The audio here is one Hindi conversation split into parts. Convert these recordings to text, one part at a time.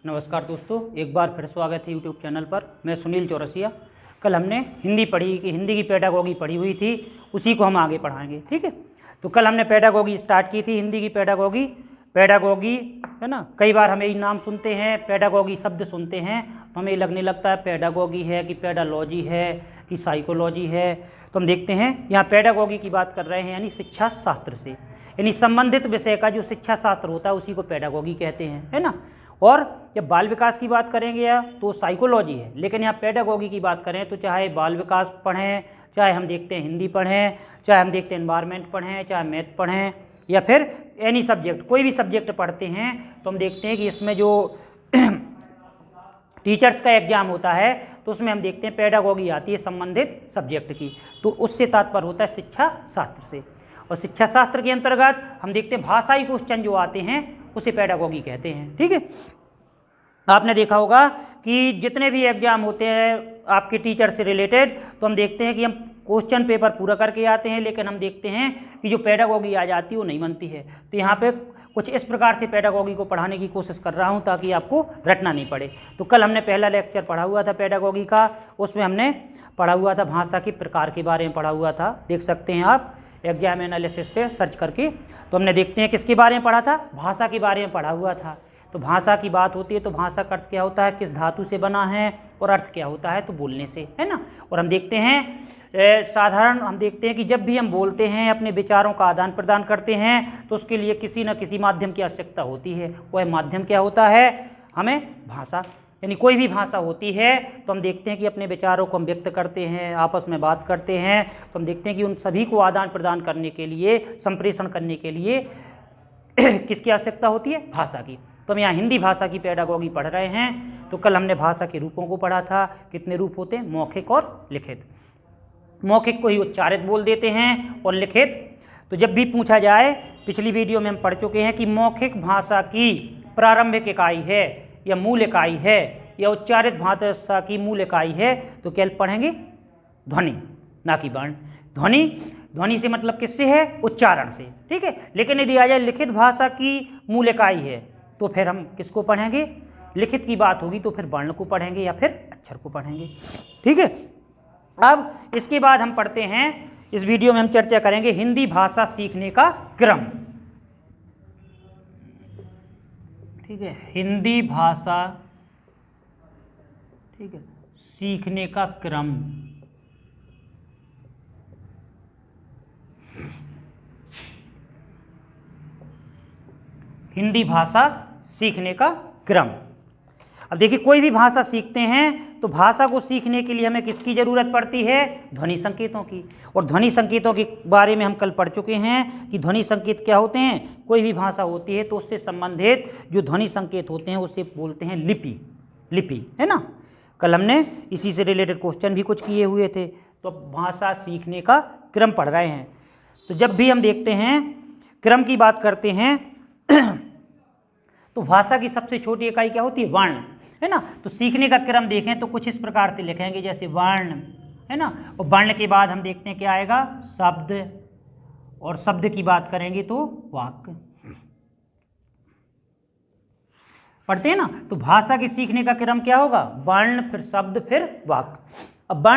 नमस्कार दोस्तों, एक बार फिर स्वागत है यूट्यूब चैनल पर। मैं सुनील चौरसिया। कल हमने हिंदी की पेडागॉगी पढ़ी हुई थी, उसी को हम आगे पढ़ाएंगे। ठीक है, तो कल हमने पेडागॉगी स्टार्ट की थी, हिंदी की पेडागॉगी है ना। कई बार हमें ये नाम सुनते हैं, पेडागॉगी शब्द सुनते हैं तो हमें लगने लगता है पेडागॉगी है कि पेडालॉजी है कि साइकोलॉजी है। तो हम देखते हैं यहाँ पेडागॉगी की बात कर रहे हैं, यानी शिक्षा शास्त्र से, यानी संबंधित विषय का जो शिक्षा शास्त्र होता है उसी को पेडागॉगी कहते हैं, है ना। और जब बाल विकास की बात करेंगे या तो साइकोलॉजी है, लेकिन यहाँ पेडागॉगी की बात करें तो चाहे बाल विकास पढ़ें, चाहे हम देखते हैं हिंदी पढ़ें, चाहे हम देखते हैं एनवायरनमेंट पढ़ें, चाहे मैथ पढ़ें, या फिर एनी सब्जेक्ट, कोई भी सब्जेक्ट पढ़ते हैं तो हम देखते हैं कि इसमें जो टीचर्स का एग्जाम होता है तो उसमें हम देखते हैं पेडागॉगी आती है संबंधित सब्जेक्ट की, तो उससे तात्पर्य होता है शिक्षा शास्त्र से। और शिक्षा शास्त्र के अंतर्गत हम देखते हैं भाषाई क्वेश्चन जो आते हैं उसे पेडागॉगी कहते हैं। ठीक है, आपने देखा होगा कि जितने भी एग्जाम होते हैं आपके टीचर से रिलेटेड, तो हम देखते हैं कि हम क्वेश्चन पेपर पूरा करके आते हैं, लेकिन हम देखते हैं कि जो पेडागॉगी आ जाती है वो नहीं बनती है। तो यहाँ पे कुछ इस प्रकार से पेडागॉगी को पढ़ाने की कोशिश कर रहा हूँ ताकि आपको रटना नहीं पड़े। तो कल हमने पहला लेक्चर पढ़ा हुआ था पेडागॉगी का, उसमें हमने पढ़ा हुआ था भाषा के प्रकार के बारे में पढ़ा हुआ था, देख सकते हैं आप एग्जाम एनालिसिस पे सर्च करके। तो हमने देखते हैं किसके बारे में पढ़ा था, भाषा के बारे में पढ़ा हुआ था। तो भाषा की बात होती है तो भाषा का अर्थ क्या होता है, किस धातु से बना है, और अर्थ क्या होता है तो बोलने से, है ना। और हम देखते हैं साधारण हम देखते हैं कि जब भी हम बोलते हैं, अपने विचारों का आदान प्रदान करते हैं, तो उसके लिए किसी न किसी माध्यम की आवश्यकता होती है। वह माध्यम क्या होता है, हमें भाषा, यानी कोई भी भाषा होती है तो हम देखते हैं कि अपने विचारों को हम व्यक्त करते हैं, आपस में बात करते हैं। तो हम देखते हैं कि उन सभी को आदान प्रदान करने के लिए, संप्रेषण करने के लिए किसकी आवश्यकता होती है, भाषा की। तो हम यहाँ हिंदी भाषा की पेडागॉगी पढ़ रहे हैं। तो कल हमने भाषा के रूपों को पढ़ा था। कितने रूप होते हैं, मौखिक और लिखित। मौखिक को ही उच्चारित बोल देते हैं, और लिखित तो जब भी पूछा जाए, पिछली वीडियो में हम पढ़ चुके हैं कि मौखिक भाषा की प्रारंभिक इकाई है या मूल इकाई है, या उच्चारित भाषा की मूल इकाई है, तो क्या पढ़ेंगे, ध्वनि, ना कि वर्ण। ध्वनि से मतलब किससे है, उच्चारण से। ठीक है, लेकिन यदि आ जाए लिखित भाषा की मूल इकाई है तो फिर हम किसको पढ़ेंगे, लिखित की बात होगी तो फिर वर्ण को पढ़ेंगे या फिर अक्षर को पढ़ेंगे। ठीक है, अब इसके बाद हम पढ़ते हैं, इस वीडियो में हम चर्चा करेंगे हिंदी भाषा सीखने का क्रम। ठीक है, हिंदी भाषा, ठीक है, सीखने का क्रम। हिंदी भाषा सीखने का क्रम। अब देखिए, कोई भी भाषा सीखते हैं तो भाषा को सीखने के लिए हमें किसकी ज़रूरत पड़ती है, ध्वनि संकेतों की। और ध्वनि संकेतों के बारे में हम कल पढ़ चुके हैं कि ध्वनि संकेत क्या होते हैं। कोई भी भाषा होती है तो उससे संबंधित जो ध्वनि संकेत होते हैं उसे बोलते हैं लिपि, है ना। कल हमने इसी से रिलेटेड क्वेश्चन भी कुछ किए हुए थे। तो भाषा सीखने का क्रम पढ़ रहे हैं। तो जब भी हम देखते हैं क्रम की बात करते हैं तो भाषा की सबसे छोटी इकाई क्या होती है, वर्ण, है ना। तो सीखने का क्रम देखें तो कुछ इस प्रकार से लिखेंगे, जैसे वर्ण, है ना। और वर्ण के बाद हम देखते हैं क्या आएगा, शब्द, और शब्द की बात करेंगे तो वाक्य। पढ़ते हैं ना, तो भाषा के सीखने का क्रम क्या होगा, वर्ण, फिर शब्द, फिर वाक्य। अब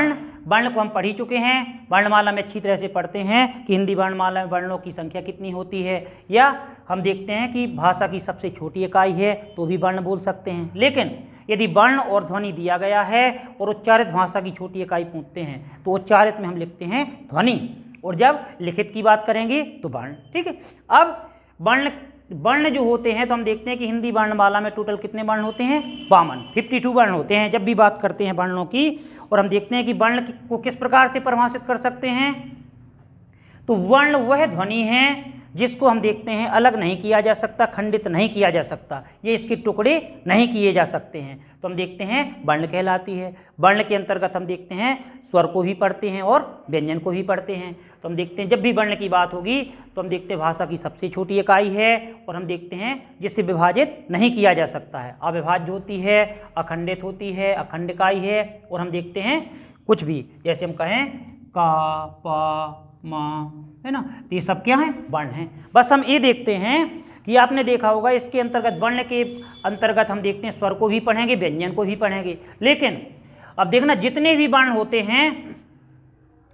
वर्ण को हम पढ़ ही चुके हैं, वर्णमाला में अच्छी तरह से पढ़ते हैं कि हिंदी वर्णमाला में वर्णों की संख्या कितनी होती है, या हम देखते हैं कि भाषा की सबसे छोटी इकाई है तो भी वर्ण बोल सकते हैं। लेकिन यदि वर्ण और ध्वनि दिया गया है और उच्चारित भाषा की छोटी इकाई पूछते हैं तो उच्चारित में हम लिखते हैं ध्वनि, और जब लिखित की बात करेंगे तो वर्ण। ठीक है, अब वर्ण जो होते हैं तो हम देखते हैं कि हिंदी वर्णमाला में टोटल कितने वर्ण होते हैं, 52 वर्ण होते हैं जब भी बात करते हैं वर्णों की। और हम देखते हैं कि वर्ण को किस प्रकार से परिभाषित कर सकते हैं, तो वर्ण वह ध्वनि है जिसको हम देखते हैं अलग नहीं किया जा सकता, खंडित नहीं किया जा सकता, ये इसके टुकड़े नहीं किए जा सकते हैं, तो हम देखते हैं वर्ण कहलाती है। वर्ण के अंतर्गत हम देखते हैं स्वर को भी पढ़ते हैं और व्यंजन को भी पढ़ते हैं। तो हम देखते हैं जब भी वर्ण की बात होगी तो हम देखते हैं भाषा की सबसे छोटी इकाई है, और हम देखते हैं जिससे विभाजित नहीं किया जा सकता है, अविभाज्य होती है, अखंडित होती है, अखंड इकाई है। और हम देखते हैं कुछ भी, जैसे हम कहें का, पा, मा, है ना, तो ये सब क्या है, वर्ण हैं। बस हम ये देखते हैं कि आपने देखा होगा इसके अंतर्गत, वर्ण के अंतर्गत हम देखते हैं स्वर को भी पढ़ेंगे, व्यंजन को भी पढ़ेंगे। लेकिन अब देखना जितने भी वर्ण होते हैं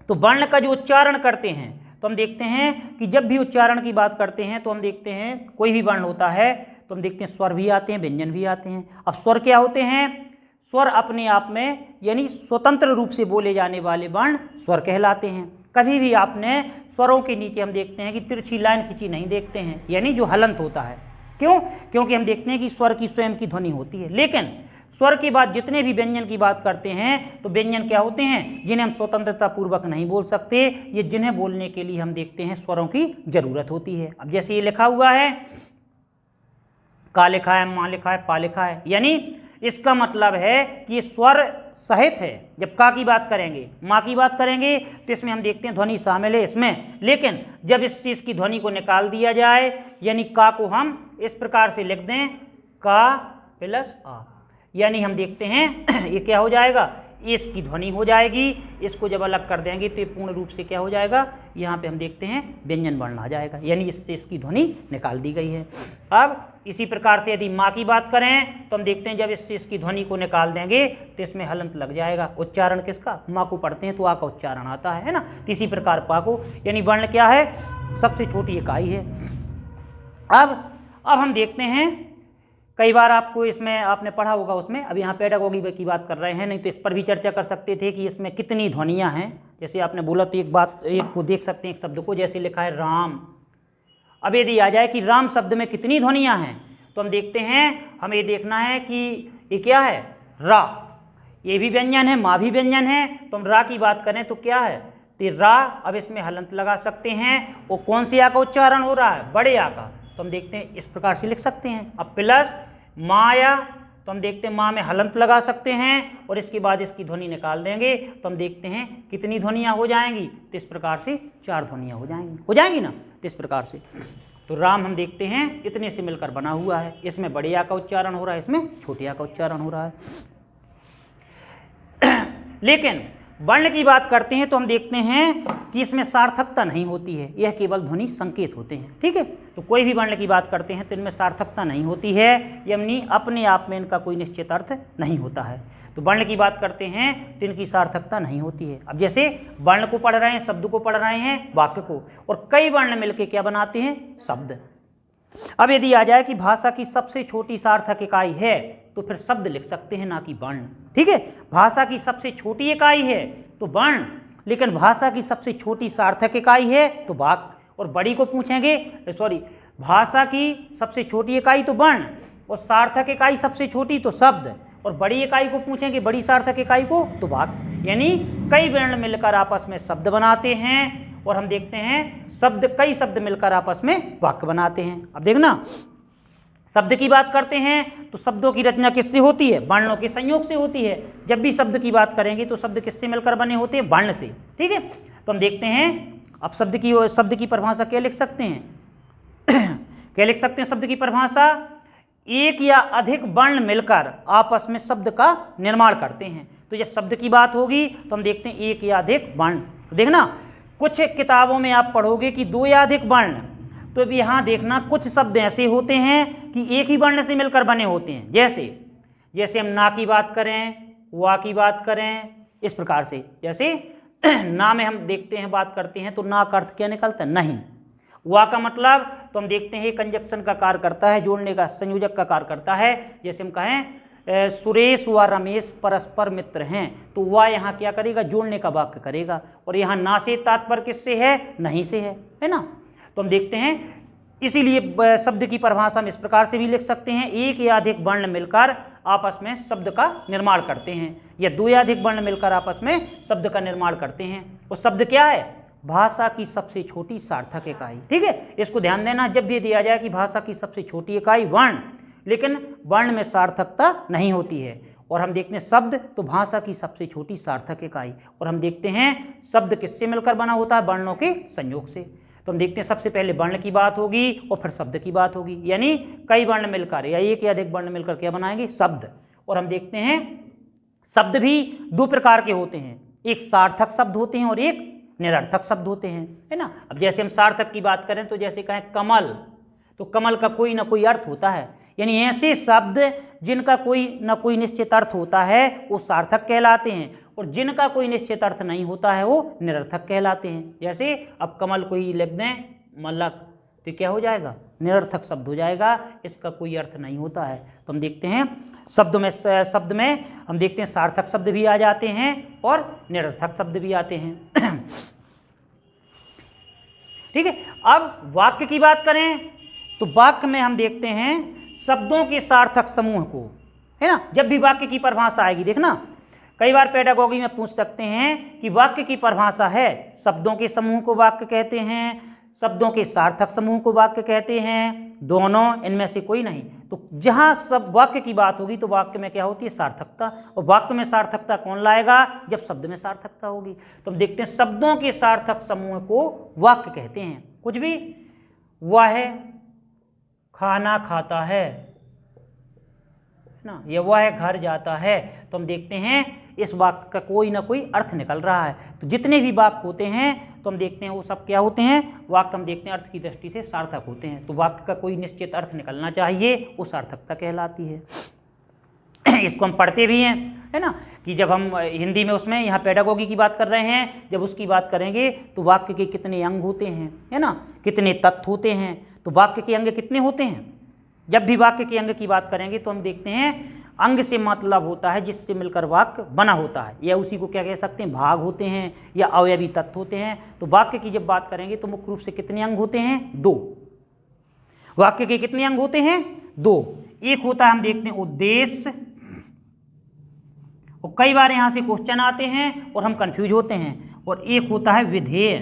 तो वर्ण का जो उच्चारण करते हैं तो हम देखते हैं कि जब भी उच्चारण की बात करते हैं तो हम देखते हैं कोई भी वर्ण होता है तो हम देखते हैं स्वर भी आते हैं, व्यंजन भी आते हैं। अब स्वर क्या होते हैं? स्वर अपने आप में यानी स्वतंत्र रूप से बोले जाने वाले वर्ण स्वर कहलाते हैं। कभी भी आपने स्वरों के नीचे हम देखते हैं कि तिरछी लाइन खींची नहीं देखते हैं, यानी जो हलंत होता है। क्यों? क्योंकि हम देखते हैं कि स्वर की स्वयं की ध्वनि होती है। लेकिन स्वर के बाद जितने भी व्यंजन की बात करते हैं तो व्यंजन क्या होते हैं? जिन्हें हम स्वतंत्रता पूर्वक नहीं बोल सकते, ये जिन्हें बोलने के लिए हम देखते हैं स्वरों की जरूरत होती है। अब जैसे ये लिखा हुआ है, का लिखा है, माँ लिखा है, पा लिखा है, यानी इसका मतलब है कि ये स्वर सहित है। जब का की बात करेंगे, माँ की बात करेंगे तो इसमें हम देखते हैं ध्वनि शामिल है इसमें। लेकिन जब इस चीज़ की ध्वनि को निकाल दिया जाए, यानी का को हम इस प्रकार से लिख दें, का प्लस आ, यानी हम देखते हैं ये क्या हो जाएगा? इसकी ध्वनि हो जाएगी। इसको जब अलग कर देंगे तो ये पूर्ण रूप से क्या हो जाएगा? यहाँ पे हम देखते हैं व्यंजन वर्ण आ जाएगा, यानी इससे इसकी ध्वनि निकाल दी गई है। अब इसी प्रकार से यदि माँ की बात करें तो हम देखते हैं जब इससे इसकी ध्वनि को निकाल देंगे तो इसमें हलंत लग जाएगा। उच्चारण किसका? माँ को पढ़ते हैं तो आ का उच्चारण आता है ना। इसी प्रकार पा को, यानी वर्ण क्या है? सबसे छोटी इकाई है। अब हम देखते हैं, कई बार आपको इसमें आपने पढ़ा होगा उसमें, अब यहाँ पेडागोगी की बात कर रहे हैं, नहीं तो इस पर भी चर्चा कर सकते थे कि इसमें कितनी ध्वनियाँ हैं। जैसे आपने बोला तो एक बात, एक को देख सकते हैं, एक शब्द को, जैसे लिखा है राम। अब यदि आ जाए कि राम शब्द में कितनी ध्वनियाँ हैं तो हम देखते हैं, हमें ये देखना है कि ये क्या है? रा, ये भी व्यंजन है, माँ भी व्यंजन है। तो हम रा की बात करें तो क्या है? तो रा, अब इसमें हलंत लगा सकते हैं। वो कौन सी आ का उच्चारण हो रहा है? बड़े आ का। तो हम देखते हैं इस प्रकार से लिख सकते हैं। अब प्लस माया, तो हम देखते हैं माँ में हलंत लगा सकते हैं और इसके बाद इसकी ध्वनि निकाल देंगे तो हम देखते हैं कितनी ध्वनियाँ हो जाएंगी? तो इस प्रकार से 4 ध्वनियाँ हो जाएंगी ना। तो इस प्रकार से तो राम हम देखते हैं इतने से मिलकर बना हुआ है। इसमें बड़े आ का उच्चारण हो रहा है, इसमें छोटे आ का उच्चारण हो रहा है। लेकिन वर्ण की बात करते हैं तो हम देखते हैं कि इसमें सार्थकता नहीं होती है, यह केवल ध्वनि संकेत होते हैं। ठीक है, तो कोई भी वर्ण की बात करते हैं तो इनमें सार्थकता नहीं होती है, यानी अपने आप में इनका कोई निश्चित अर्थ नहीं होता है। तो वर्ण की बात करते हैं तो इनकी सार्थकता नहीं होती है। अब जैसे वर्ण को पढ़ रहे हैं, शब्द को पढ़ रहे हैं, वाक्य को, और कई वर्ण मिलकर क्या बनाते हैं? शब्द। अब यदि आ जाए कि भाषा की सबसे छोटी सार्थक इकाई है तो फिर शब्द लिख सकते हैं, ना कि वर्ण। ठीक है, भाषा की सबसे छोटी इकाई है तो वर्ण, लेकिन भाषा की सबसे छोटी सार्थक इकाई है तो वाक्य। और बड़ी को पूछेंगे, भाषा की सबसे छोटी इकाई तो वर्ण और सार्थक इकाई सबसे छोटी तो शब्द, और बड़ी इकाई को पूछेंगे, बड़ी सार्थक इकाई को, तो वाक्य। यानी कई वर्ण मिलकर आपस में शब्द बनाते हैं और हम देखते हैं कई शब्द मिलकर आपस में वाक्य बनाते हैं। अब देखना, शब्द की बात करते हैं तो शब्दों की रचना किससे होती है? वर्णों के संयोग से होती है। जब भी शब्द की बात करेंगे तो शब्द किससे मिलकर बने होते हैं? वर्ण से। ठीक है, तो हम देखते हैं अब शब्द की परिभाषा क्या लिख सकते हैं? क्या लिख सकते हैं शब्द की परिभाषा? एक या अधिक वर्ण मिलकर आपस में शब्द का निर्माण करते हैं। तो जब शब्द की बात होगी तो हम देखते हैं एक या अधिक वर्ण। देखना, कुछ किताबों में आप पढ़ोगे कि 2 या अधिक वर्ण, तो यहाँ देखना कुछ शब्द ऐसे होते हैं कि एक ही वर्ण से मिलकर बने होते हैं। जैसे हम ना की बात करें, वा की बात करें, इस प्रकार से। जैसे ना में हम देखते हैं, बात करते हैं तो ना का अर्थ क्या निकलता है? नहीं। वा का मतलब तो हम देखते हैं कंजक्शन का कार्य करता है, जोड़ने का, संयोजक का कार्य करता है। जैसे हम कहें सुरेश व रमेश परस्पर मित्र हैं, तो वह यहाँ क्या करेगा? जोड़ने का वाक्य करेगा। और यहाँ ना से तात्पर्य किससे है? नहीं से है ना। तो हम देखते हैं, इसीलिए शब्द की परिभाषा में इस प्रकार से भी लिख सकते हैं, एक या अधिक वर्ण मिलकर आपस में शब्द का निर्माण करते हैं, या 2 या अधिक वर्ण मिलकर आपस में शब्द का निर्माण करते हैं। और शब्द क्या है? भाषा की सबसे छोटी सार्थक इकाई। ठीक है, इसको ध्यान देना, जब भी दिया जाए कि भाषा की सबसे छोटी इकाई वर्ण, लेकिन वर्ण में सार्थकता नहीं होती है। और हम देखते हैं शब्द तो भाषा की सबसे छोटी सार्थक इकाई, और हम देखते हैं शब्द किससे मिलकर बना होता है? वर्णों के संयोग से। तो हम देखते हैं सबसे पहले वर्ण की बात होगी और फिर शब्द की बात होगी, यानी कई वर्ण मिलकर या एक या अधिक वर्ण मिलकर क्या बनाएंगे? शब्द। और हम देखते हैं शब्द भी 2 प्रकार के होते हैं, एक सार्थक शब्द होते हैं और एक निरर्थक शब्द होते हैं, है ना। अब जैसे हम सार्थक की बात करें तो जैसे कहें कमल, तो कमल का कोई ना कोई अर्थ होता है, यानी ऐसे शब्द जिनका कोई ना कोई निश्चित अर्थ होता है वो सार्थक कहलाते हैं, और जिनका कोई निश्चित अर्थ नहीं होता है वो निरर्थक कहलाते हैं। जैसे अब कमल को ही लिख दें मलक, तो क्या हो जाएगा? निरर्थक शब्द हो जाएगा, इसका कोई अर्थ नहीं होता है। तो हम देखते हैं शब्द में हम देखते हैं सार्थक शब्द भी आ जाते हैं और निरर्थक शब्द भी आते हैं। ठीक है, अब वाक्य की बात करें तो वाक्य में हम देखते हैं शब्दों के सार्थक समूह को, है ना। जब भी वाक्य की परिभाषा आएगी, देखना कई बार पेडागोगी में पूछ सकते हैं कि वाक्य की परिभाषा है, शब्दों के समूह को वाक्य कहते हैं, शब्दों के सार्थक समूह को वाक्य कहते हैं, दोनों, इनमें से कोई नहीं। तो जहां सब वाक्य की बात होगी तो वाक्य में क्या होती है? सार्थकता। और वाक्य में सार्थकता कौन लाएगा? जब शब्द में सार्थकता होगी। तो हम देखते हैं शब्दों के सार्थक समूह को वाक्य कहते हैं। कुछ भी, वह खाना खाता है ना, या वह घर जाता है, तो हम देखते हैं इस वाक्य का कोई ना कोई अर्थ निकल रहा है। तो जितने भी वाक्य होते हैं तो हम देखते हैं वो सब क्या होते हैं? वाक्य हम देखते हैं अर्थ की दृष्टि से सार्थक होते हैं। तो वाक्य का कोई निश्चित अर्थ निकलना चाहिए, वो सार्थकता कहलाती है। इसको हम पढ़ते भी हैं, है ना, कि जब हम हिंदी में उसमें यहाँ पेडागोगी की बात कर रहे हैं, जब उसकी बात करेंगे तो वाक्य के कितने अंग होते हैं, है ना, कितने तत्व होते हैं। तो वाक्य के अंग कितने होते हैं? जब भी वाक्य के अंग की बात करेंगे तो हम देखते हैं अंग से मतलब होता है जिससे मिलकर वाक्य बना होता है, या उसी को क्या कह सकते हैं? भाग होते हैं या अवयवी तत्व होते हैं। तो वाक्य की जब बात करेंगे तो मुख्य रूप से कितने अंग होते हैं? 2। वाक्य के कितने अंग होते हैं? 2। एक होता है हम देखते हैं उद्देश्य, और कई बार यहां से क्वेश्चन आते हैं और हम कंफ्यूज होते हैं, और एक होता है विधेय।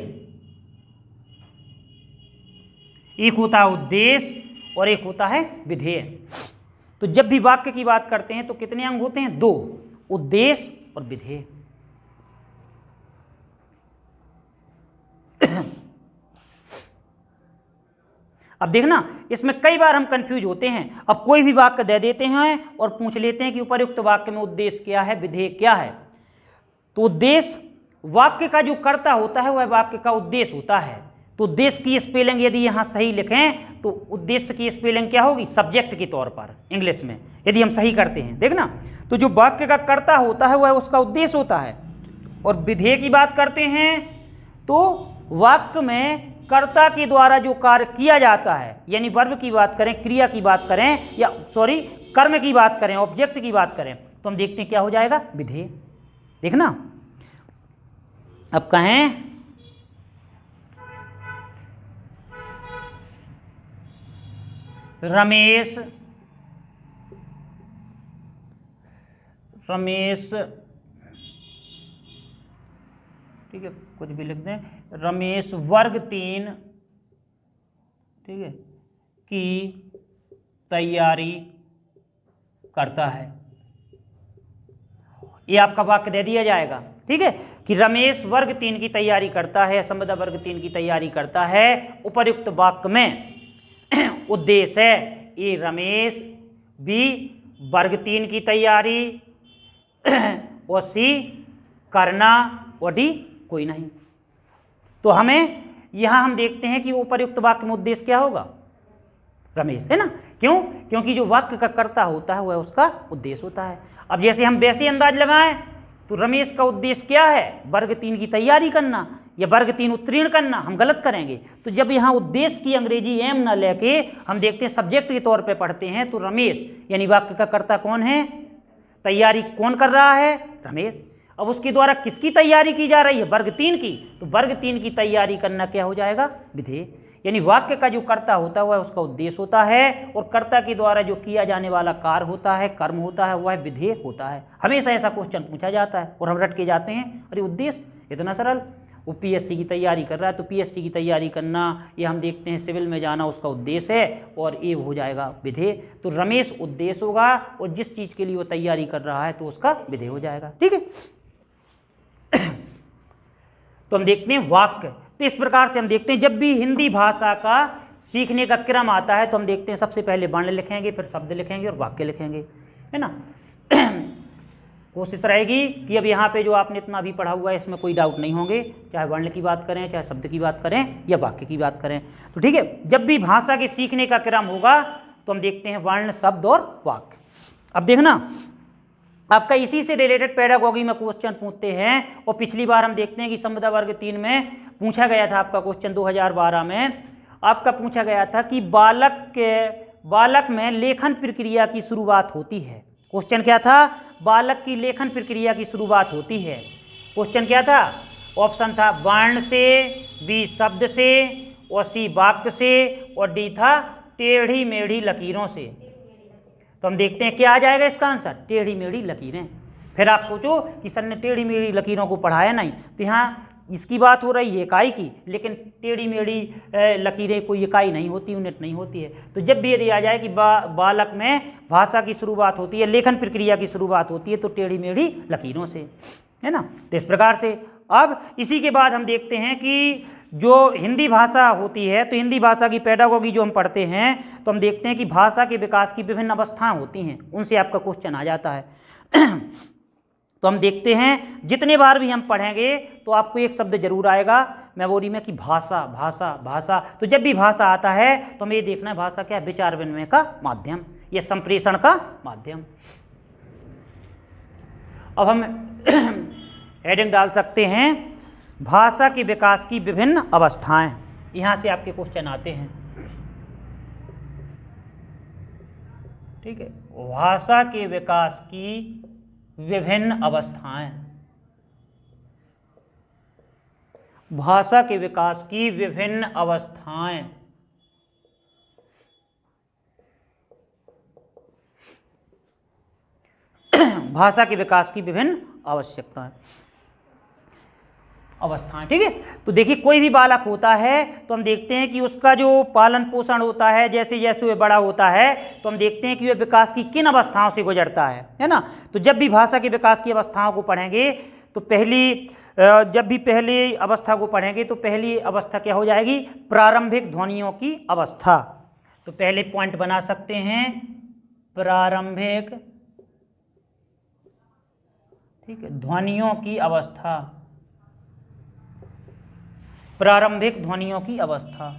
एक होता है उद्देश्य और एक होता है विधेय। तो जब भी वाक्य की बात करते हैं तो कितने अंग होते हैं? 2, उद्देश्य और विधेय। अब देखना, इसमें कई बार हम कंफ्यूज होते हैं। अब कोई भी वाक्य दे देते हैं और पूछ लेते हैं कि उपर्युक्त वाक्य में उद्देश्य क्या है, विधेय क्या है। तो उद्देश्य वाक्य का जो कर्ता होता है वह वाक्य का उद्देश्य होता है। तो उद्देश्य की स्पेलिंग यदि यहाँ सही लिखें तो उद्देश्य की स्पेलिंग क्या होगी? सब्जेक्ट के तौर पर इंग्लिश में यदि हम सही करते हैं, देखना, तो जो वाक्य का कर्ता होता है वह उसका उद्देश्य होता है। और विधेय की बात करते हैं तो वाक्य में कर्ता के द्वारा जो कार्य किया जाता है, यानी वर्ब की बात करें, क्रिया की बात करें, या सॉरी कर्म की बात करें, ऑब्जेक्ट की बात करें, तो हम देखते हैं क्या हो जाएगा? विधेय। देखना, अब कहें रमेश ठीक है, कुछ भी लिख दें, रमेश वर्ग 3 ठीक है की तैयारी करता है। ये आपका वाक्य दे दिया जाएगा, ठीक है, कि रमेश वर्ग 3 की तैयारी करता है, संविदा वर्ग 3 की तैयारी करता है। उपर्युक्त वाक्य में उद्देश्य है ए रमेश, बी वर्ग 3 की तैयारी, और सी करना, और डी कोई नहीं। तो हमें यहां हम देखते हैं कि उपर्युक्त वाक्य में उद्देश्य क्या होगा? रमेश, है ना। क्यों? क्योंकि जो वाक्य का कर्ता होता है वह उसका उद्देश्य होता है। अब जैसे हम वैसे अंदाज लगाएं तो रमेश का उद्देश्य क्या है? वर्ग 3 की तैयारी करना या वर्ग 3 उत्तीर्ण करना। हम गलत करेंगे। तो जब यहाँ उद्देश्य की अंग्रेजी एम ना लेके हम देखते हैं सब्जेक्ट के तौर पे पढ़ते हैं, तो रमेश यानी वाक्य का कर्ता कौन है? तैयारी कौन कर रहा है? रमेश। अब उसके द्वारा किसकी तैयारी की जा रही है? वर्ग 3 की। तो वर्ग 3 की तैयारी करना क्या हो जाएगा? विधेय। यानी वाक्य का जो कर्ता होता है वह उसका उद्देश्य होता है, और कर्ता के द्वारा जो किया जाने वाला कार्य होता है, कर्म होता है, वह विधेय होता है। हमेशा ऐसा क्वेश्चन पूछा जाता है और हम रट के जाते हैं, अरे उद्देश्य इतना सरल, वो पीएससी की तैयारी कर रहा है तो पीएससी की तैयारी करना, ये हम देखते हैं सिविल में जाना उसका उद्देश्य है, और ये हो जाएगा विधेय। तो रमेश उद्देश्य होगा, और जिस चीज़ के लिए वो तैयारी कर रहा है तो उसका विधेय हो जाएगा, ठीक है। तो हम देखते हैं वाक्य। तो इस प्रकार से हम देखते हैं जब भी हिंदी भाषा का सीखने का क्रम आता है तो हम देखते हैं सबसे पहले वर्ण लिखेंगे, फिर शब्द लिखेंगे और वाक्य लिखेंगे, है ना। कोशिश रहेगी कि अब यहाँ पे जो आपने इतना भी पढ़ा हुआ है इसमें कोई डाउट नहीं होंगे, चाहे वर्ण की बात करें, चाहे शब्द की बात करें या वाक्य की बात करें। तो ठीक है, जब भी भाषा के सीखने का क्रम होगा तो हम देखते हैं वर्ण, शब्द और वाक्य। अब देखना आपका इसी से रिलेटेड पेडागॉजी में क्वेश्चन पूछते हैं, और पिछली बार हम देखते हैं कि संविदा वर्ग 3 में पूछा गया था आपका क्वेश्चन 2012 में आपका पूछा गया था कि बालक में लेखन प्रक्रिया की शुरुआत होती है। क्वेश्चन क्या था? बालक की लेखन प्रक्रिया की शुरुआत होती है। क्वेश्चन क्या था? ऑप्शन था वर्ण से, बी शब्द से, और सी वाक्य से, और डी था टेढ़ी मेढ़ी लकीरों से। तो हम देखते हैं क्या आ जाएगा इसका आंसर, टेढ़ी मेढ़ी लकीरें। फिर आप सोचो कि सर ने टेढ़ी मेढ़ी लकीरों को पढ़ाया नहीं, तो यहाँ इसकी बात हो रही है इकाई की, लेकिन टेढ़ी मेढ़ी लकीरें कोई इकाई नहीं होती, यूनिट नहीं होती है। तो जब भी यदि आ जाए कि बालक में भाषा की शुरुआत होती है, लेखन प्रक्रिया की शुरुआत होती है, तो टेढ़ी मेढ़ी लकीरों से, है ना। तो इस प्रकार से अब इसी के बाद हम देखते हैं कि जो हिंदी भाषा होती है, तो हिंदी भाषा की पेडागॉजी जो हम पढ़ते हैं, तो हम देखते हैं कि भाषा के विकास की विभिन्न अवस्थाएं होती हैं, उनसे आपका क्वेश्चन आ जाता है। तो हम देखते हैं जितने बार भी हम पढ़ेंगे तो आपको एक शब्द जरूर आएगा मेमोरी में कि भाषा भाषा भाषा। तो जब भी भाषा आता है तो हमें ये देखना है भाषा क्या है, विचार विनिमय का माध्यम या संप्रेषण का माध्यम। अब हम हेडिंग डाल सकते हैं भाषा के विकास की विभिन्न अवस्थाएं। यहां से आपके क्वेश्चन आते हैं, ठीक है। भाषा के विकास की विभिन्न अवस्थाएं, भाषा के विकास की विभिन्न अवस्थाएं। भाषा के विकास की विभिन्न आवश्यकताएं, अवस्थाएं, ठीक है। तो देखिए कोई भी बालक होता है तो हम देखते हैं कि उसका जो पालन पोषण होता है, जैसे जैसे वह बड़ा होता है तो हम देखते हैं कि वह विकास की किन अवस्थाओं से गुजरता है ना। तो जब भी भाषा के विकास की अवस्थाओं को पढ़ेंगे तो जब भी पहली अवस्था को पढ़ेंगे तो पहली अवस्था क्या हो जाएगी, प्रारंभिक ध्वनियों की अवस्था। तो पहले पॉइंट बना सकते हैं प्रारंभिक, ठीक है, ध्वनियों की अवस्था, प्रारंभिक ध्वनियों की अवस्था।